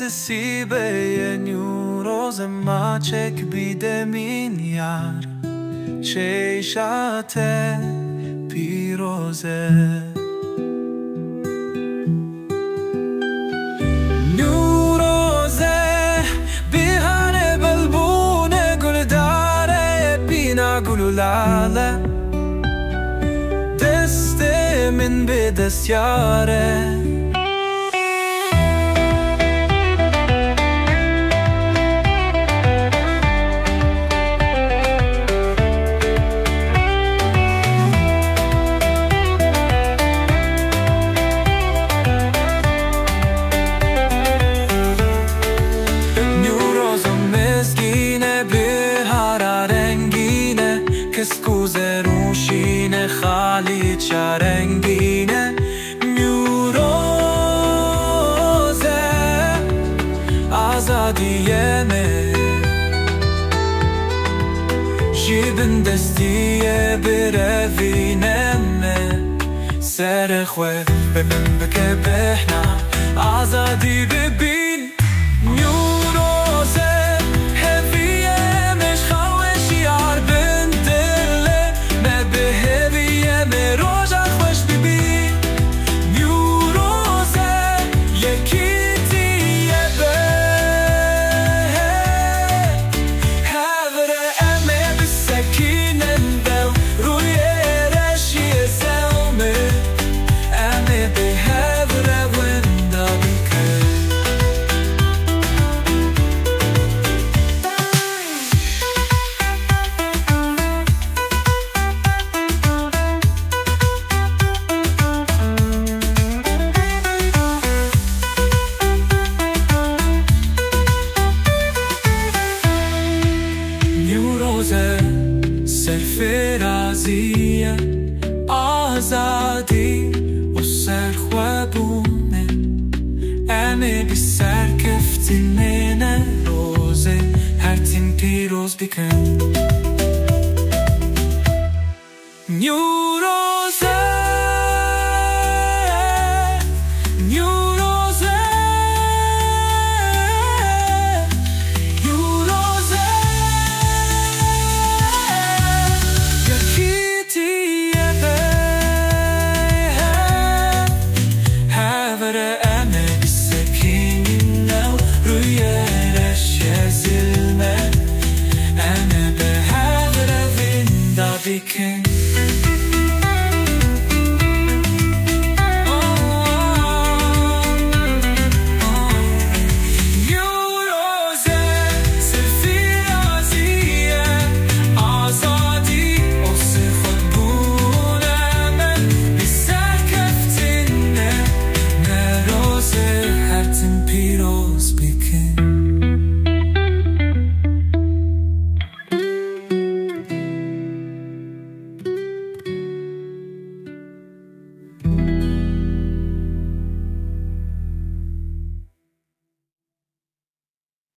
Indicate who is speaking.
Speaker 1: روز سیبه نیو روز ما چک بیده مین یار چشات پیروزه نیو روزه بیهانه بلبونه گل داره بینا گلو لاله دست من به دست یاره سکوزه روشینه خالی چرنگینه نیوروزه آزادیه می جیبن دستیه بروینه می سر خواه ببین بکه بحنا آزادی ببین نیوروزه سرفرازیه آزادی و سرخوابونه امه بی سرکفتینه روزه هر تیم پیروز بیکن